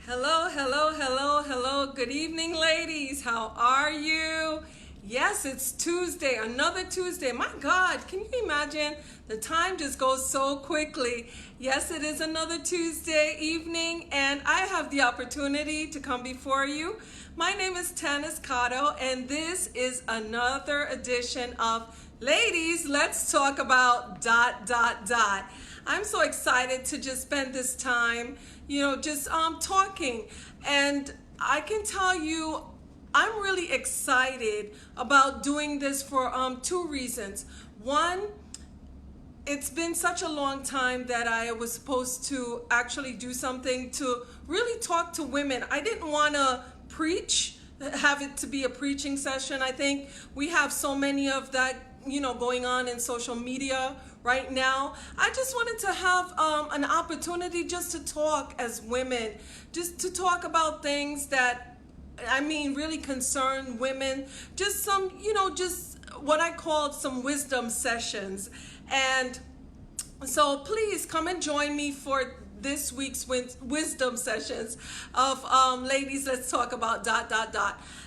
Hello, hello, hello, hello. Good evening, ladies. How are you? Yes, it's Tuesday, another Tuesday. My God, can you imagine? The time just goes so quickly. Yes, it is another Tuesday evening, and I have the opportunity to come before you. My name is Tanis Cotto, and this is another edition of Ladies, Let's Talk About ... I'm so excited to just spend this time, just talking. And I can tell you, I'm really excited about doing this for two reasons. One, it's been such a long time that I was supposed to actually do something to really talk to women. I didn't want to preach, have it to be a preaching session. I think we have so many of that going on in social media right now. I just wanted to have an opportunity just to talk as women, just to talk about things that really concern women. Just some, just what I called some wisdom sessions. And so please come and join me for this week's wisdom sessions of Ladies, Let's Talk About ...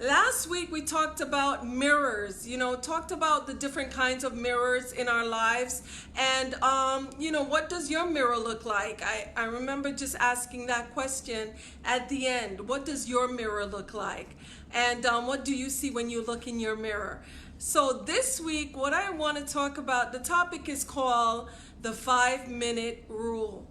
Last week we talked about mirrors, talked about the different kinds of mirrors in our lives. And, what does your mirror look like? I remember just asking that question at the end. What does your mirror look like? And what do you see when you look in your mirror? So this week, what I want to talk about, the topic is called the 5-minute rule.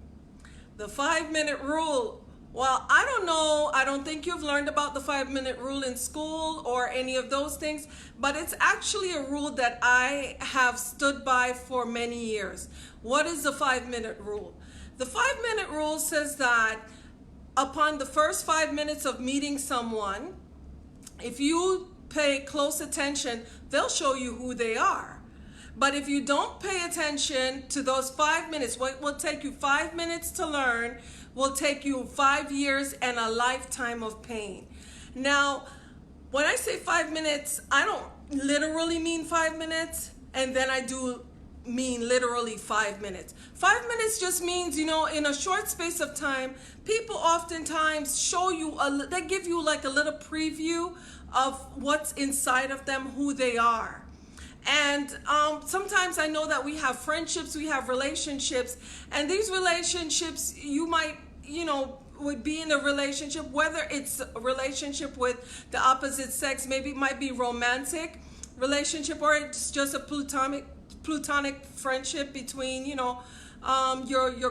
The 5-minute rule. Well, I don't know. I don't think you've learned about the 5-minute rule in school or any of those things, but it's actually a rule that I have stood by for many years. What is the 5-minute rule? The 5-minute rule says that upon the first 5 minutes of meeting someone, if you pay close attention, they'll show you who they are. But if you don't pay attention to those 5 minutes, what will take you 5 minutes to learn will take you 5 years and a lifetime of pain. Now, when I say 5 minutes, I don't literally mean 5 minutes, and then I do mean literally 5 minutes. 5 minutes just means, in a short space of time, people oftentimes show you, they give you like a little preview of what's inside of them, who they are. And sometimes I know that we have friendships, we have relationships, and these relationships, you might, would be in a relationship, whether it's a relationship with the opposite sex, maybe it might be romantic relationship, or it's just a platonic friendship between, your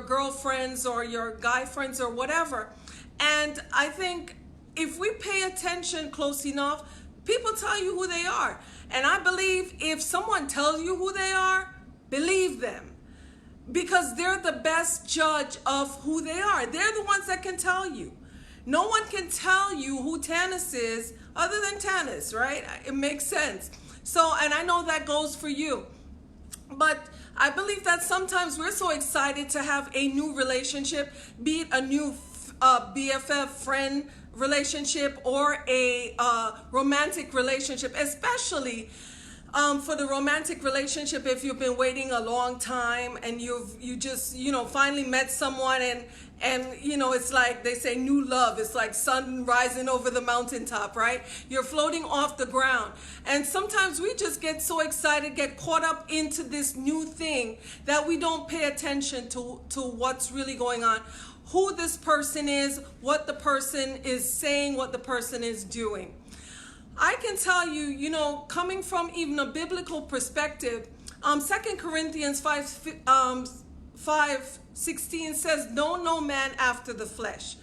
girlfriends or your guy friends or whatever. And I think if we pay attention close enough, people tell you who they are. And I believe if someone tells you who they are, believe them. Because they're the best judge of who they are. They're the ones that can tell you. No one can tell you who Tanis is other than Tanis, right? It makes sense. So, and I know that goes for you. But I believe that sometimes we're so excited to have a new relationship, be it a new BFF friend relationship or a romantic relationship, especially for the romantic relationship, if you've been waiting a long time and you just finally met someone, and it's like they say new love, it's like sun rising over the mountaintop, right? You're floating off the ground, and sometimes we just get so excited, get caught up into this new thing, that we don't pay attention to what's really going on, who this person is, what the person is saying, what the person is doing. I can tell you, coming from even a biblical perspective, 2 Corinthians 5:16 says, know no man after the flesh.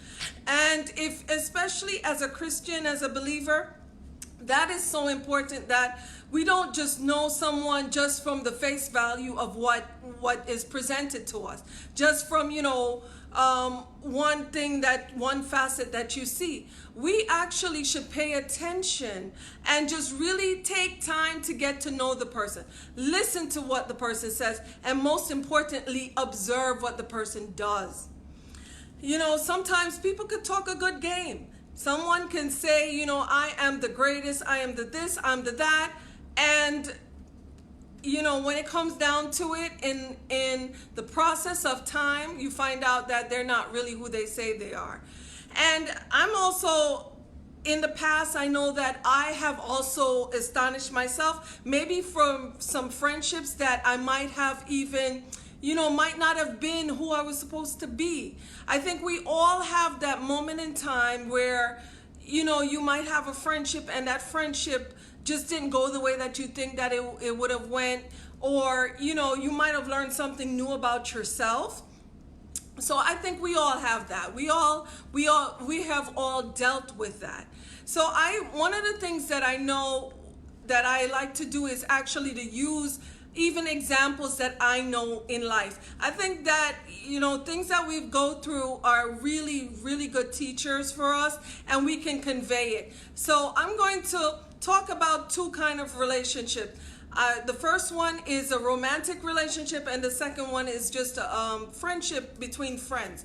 And if, especially as a Christian, as a believer, that is so important, that we don't just know someone just from the face value of what is presented to us, just from, one facet that you see. We actually should pay attention and just really take time to get to know the person. Listen to what the person says, and most importantly, observe what the person does. Sometimes people could talk a good game. Someone can say, I am the greatest, I am the this, I'm the that, and when it comes down to it, in the process of time, you find out that they're not really who they say they are. And I'm also, in the past, I know that I have also astonished myself, maybe from some friendships that I might have even, might not have been who I was supposed to be. I think we all have that moment in time where, you might have a friendship and that friendship just didn't go the way that you think that it would have went, or, you might have learned something new about yourself. So I think we all have that. We have all dealt with that. So one of the things that I know that I like to do is actually to use even examples that I know in life. I think that, things that we go through are really, really good teachers for us, and we can convey it. So I'm going to talk about two kind of relationships. The first one is a romantic relationship, and the second one is just a friendship between friends.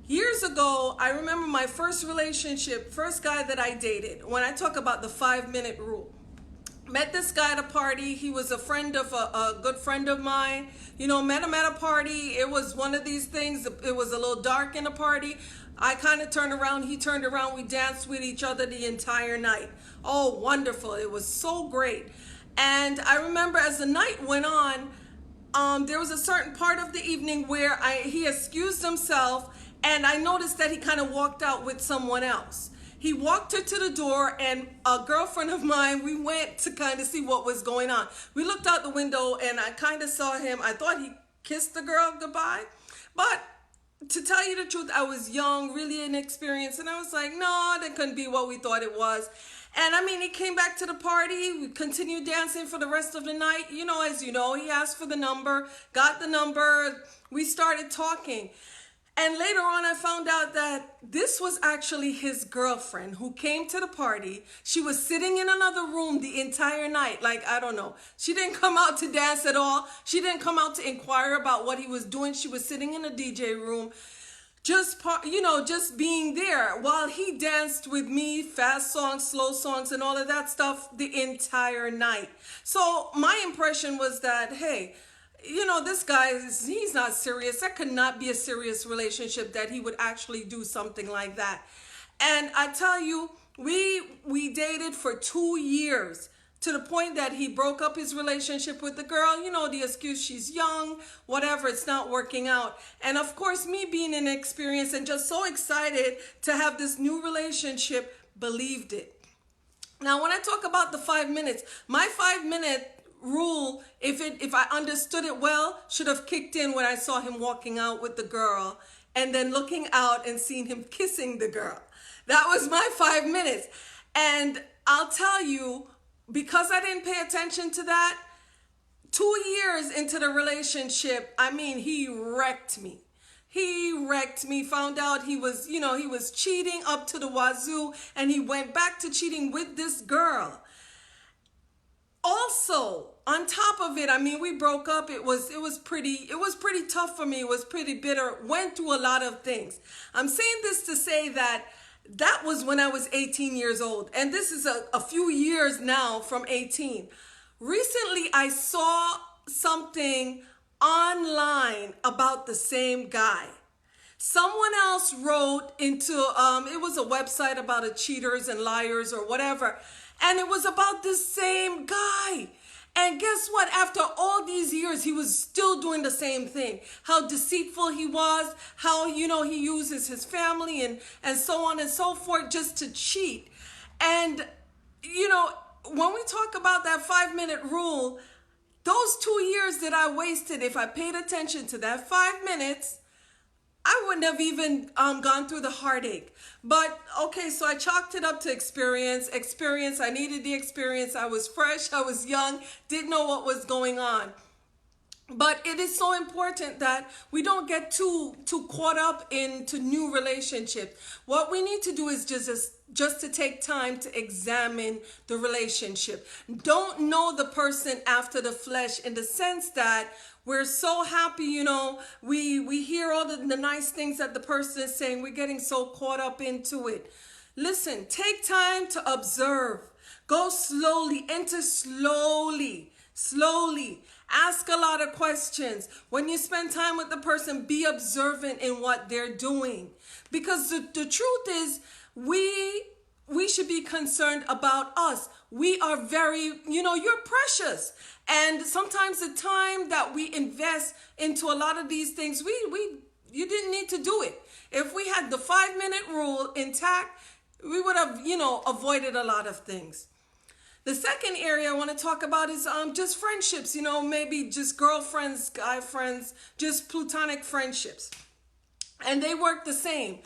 Years ago, I remember my first relationship, first guy that I dated, when I talk about the 5-minute rule. Met this guy at a party. He was a friend of a good friend of mine. Met him at a party. It was one of these things. It was a little dark in the party. I kind of turned around. He turned around. We danced with each other the entire night. Oh, wonderful. It was so great. And I remember as the night went on, there was a certain part of the evening where he excused himself, and I noticed that he kind of walked out with someone else. He walked her to the door, and a girlfriend of mine, we went to kind of see what was going on. We looked out the window, and I kind of saw him. I thought he kissed the girl goodbye, but to tell you the truth, I was young, really inexperienced, and I was like, no, that couldn't be what we thought it was. And I mean, he came back to the party. We continued dancing for the rest of the night. As you know, he asked for the number, got the number. We started talking. And later on, I found out that this was actually his girlfriend who came to the party. She was sitting in another room the entire night. Like, I don't know. She didn't come out to dance at all. She didn't come out to inquire about what he was doing. She was sitting in a DJ room, just being there while he danced with me, fast songs, slow songs, and all of that stuff the entire night. So my impression was that, hey, this guy, he's not serious. That could not be a serious relationship, that he would actually do something like that. And I tell you, we dated for 2 years, to the point that he broke up his relationship with the girl. The excuse, she's young, whatever, it's not working out. And of course, me being inexperienced and just so excited to have this new relationship, believed it. Now, when I talk about the 5 minutes, my 5-minute rule, if I understood it well, should have kicked in when I saw him walking out with the girl and then looking out and seeing him kissing the girl. That was my 5 minutes. And I'll tell you, because I didn't pay attention to that, 2 years into the relationship, I mean, he wrecked me. He wrecked me, found out he was cheating up to the wazoo, and he went back to cheating with this girl. Also, on top of it, I mean, we broke up. It was pretty tough for me. It was pretty bitter. Went through a lot of things. I'm saying this to say that was when I was 18 years old. And this is a few years now from 18. Recently, I saw something online about the same guy. Someone else wrote into, it was a website about a cheaters and liars or whatever. And it was about the same guy. And guess what? After all these years, he was still doing the same thing. How deceitful he was, how, he uses his family and so on and so forth just to cheat. And, when we talk about that 5-minute rule, those 2 years that I wasted, if I paid attention to that 5 minutes, I wouldn't have even gone through the heartache. But okay, so I chalked it up to experience. I needed the experience. I was fresh. I was young. Didn't know what was going on. But it is so important that we don't get too caught up into new relationships. What we need to do is just to take time to examine the relationship. Don't know the person after the flesh, in the sense that we're so happy, we hear all the nice things that the person is saying. We're getting so caught up into it. Listen, take time to observe. Go slowly, enter slowly. Ask a lot of questions. When you spend time with the person, be observant in what they're doing. Because the truth is, we should be concerned about us. We are very, you're precious. And sometimes the time that we invest into a lot of these things, you didn't need to do it. If we had the 5-minute rule intact, we would have, avoided a lot of things. The second area I want to talk about is just friendships, maybe just girlfriends, guy friends, just platonic friendships. And they work the same.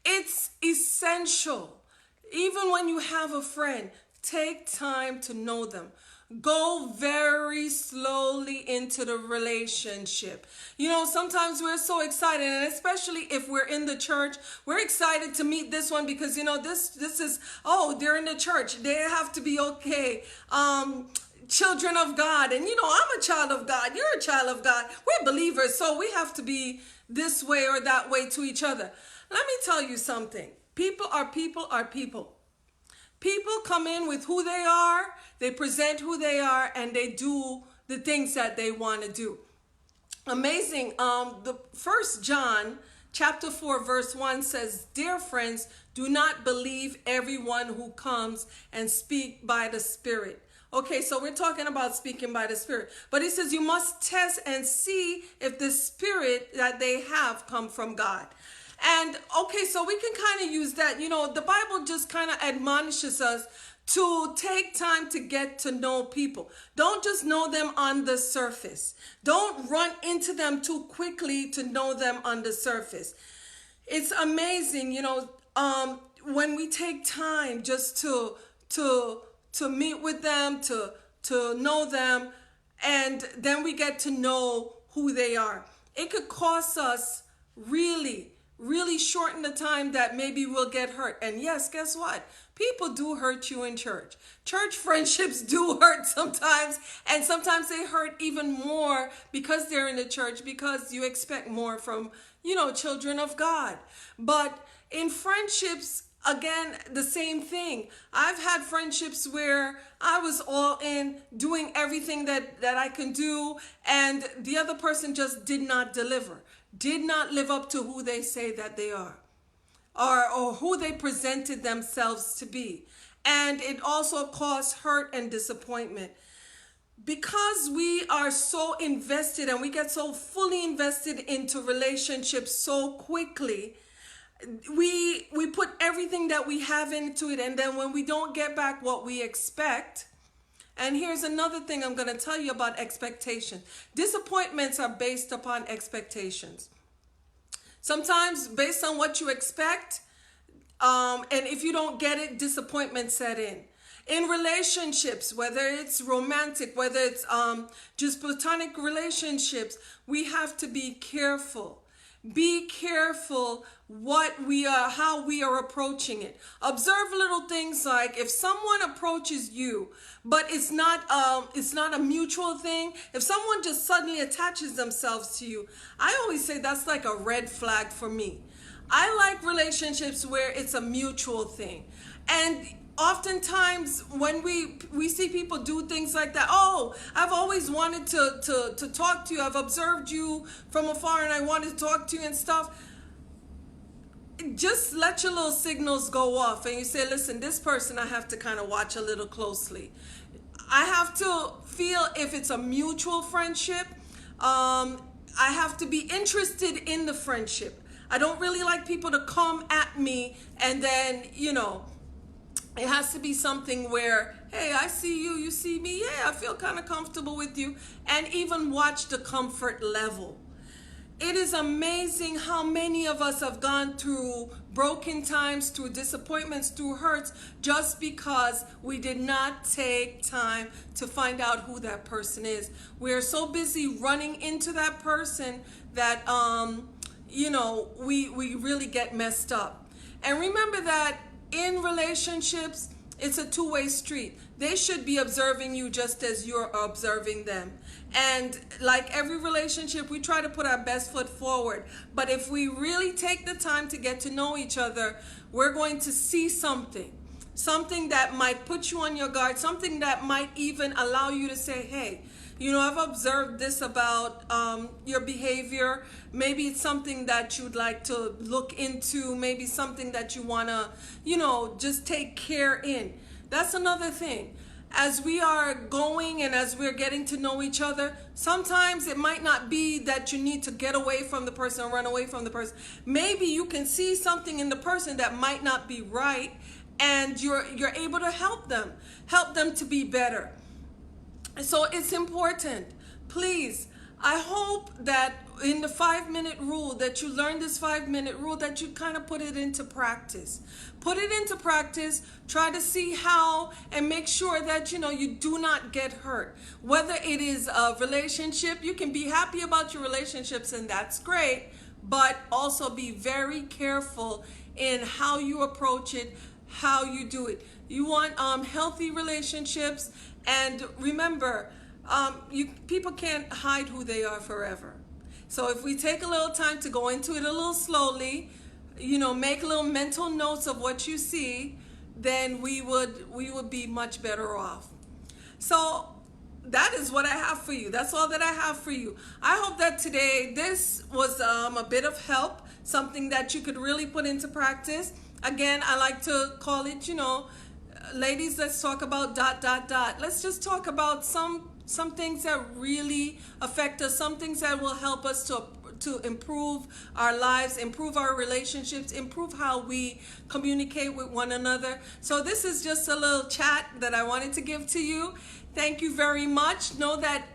It's essential. Even when you have a friend, take time to know them. Go very slowly into the relationship. Sometimes we're so excited, and especially if we're in the church, we're excited to meet this one because, this is, they're in the church. They have to be okay. Children of God. And, I'm a child of God. You're a child of God. We're believers, so we have to be this way or that way to each other. Let me tell you something. People are people are people. People come in with who they are, they present who they are, and they do the things that they want to do. Amazing. The 1 John chapter 4 verse 1 says, "Dear friends, do not believe everyone who comes and speak by the Spirit." Okay, so we're talking about speaking by the Spirit. But he says you must test and see if the Spirit that they have come from God. And okay, so we can kind of use that. The Bible just kind of admonishes us to take time to get to know people. Don't just know them on the surface. Don't run into them too quickly to know them on the surface. It's amazing, when we take time just to meet with them, to know them, and then we get to know who they are. It could cost us really shorten the time that maybe we'll get hurt. And yes, guess what? People do hurt you in church. Church friendships do hurt sometimes. And sometimes they hurt even more because they're in the church, because you expect more from, children of God. But in friendships, again, the same thing. I've had friendships where I was all in, doing everything that I can do, and the other person just did not deliver, did not live up to who they say that they are, or who they presented themselves to be. And it also caused hurt and disappointment. Because we are so invested and we get so fully invested into relationships so quickly, we put everything that we have into it, and then when we don't get back what we expect. And here's another thing I'm going to tell you about expectation. Disappointments are based upon expectations. Sometimes based on what you expect, and if you don't get it, disappointment set in. In relationships, whether it's romantic, whether it's just platonic relationships, we have to be careful. Be careful how we are approaching it. Observe little things like if someone approaches you, but it's not a mutual thing. If someone just suddenly attaches themselves to you, I always say that's like a red flag for me. I like relationships where it's a mutual thing. And oftentimes when we see people do things like that, I've always wanted to talk to you, I've observed you from afar and I wanted to talk to you and stuff. Just let your little signals go off and you say, listen, this person I have to kind of watch a little closely. I have to feel if it's a mutual friendship. I have to be interested in the friendship. I don't really like people to come at me and then, it has to be something where, hey, I see you, you see me. Yeah, I feel kind of comfortable with you. And even watch the comfort level. It is amazing how many of us have gone through broken times, through disappointments, through hurts, just because we did not take time to find out who that person is. We are so busy running into that person that, we really get messed up. And remember that in relationships, it's a two-way street. They should be observing you just as you're observing them. And like every relationship, we try to put our best foot forward. But if we really take the time to get to know each other, we're going to see something that might put you on your guard, something that might even allow you to say, hey, I've observed this about your behavior. Maybe it's something that you'd like to look into, maybe something that you want to, just take care in. That's another thing. As we are going and as we're getting to know each other, sometimes it might not be that you need to get away from the person or run away from the person. Maybe you can see something in the person that might not be right, and you're able to help them to be better. So it's important. Please, I hope that in the 5-minute rule, that you learn this 5-minute rule, that you kind of put it into practice. Put it into practice. Try to see how, and make sure that you do not get hurt. Whether it is a relationship, you can be happy about your relationships, and that's great, but also be very careful in how you approach it, how you do it. You want healthy relationships, and remember, people can't hide who they are forever. So if we take a little time to go into it a little slowly, make little mental notes of what you see, then we would be much better off. So that is what I have for you. That's all that I have for you. I hope that today this was a bit of help, something that you could really put into practice. Again, I like to call it, ladies, let's talk about ... Let's just talk about some things that really affect us, some things that will help us to improve our lives, improve our relationships, improve how we communicate with one another. So this is just a little chat that I wanted to give to you. Thank you very much. Know that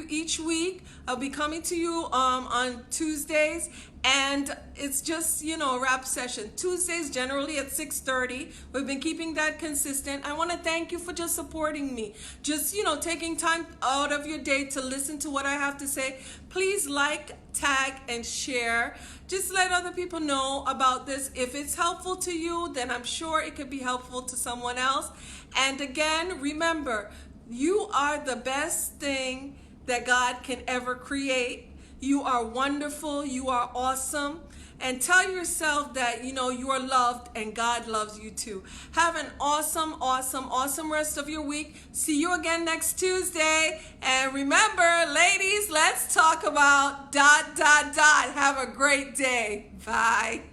each week I'll be coming to you on Tuesdays, and it's just a rap session. Tuesdays generally at 6:30. We've been keeping that consistent. I want to thank you for just supporting me, just taking time out of your day to listen to what I have to say. Please like, tag, and share. Just let other people know about this. If it's helpful to you, then I'm sure it could be helpful to someone else. And again, remember, you are the best thing that God can ever create. You are wonderful. You are awesome. And tell yourself that, you are loved and God loves you too. Have an awesome, awesome, awesome rest of your week. See you again next Tuesday. And remember, ladies, let's talk about ... Have a great day. Bye.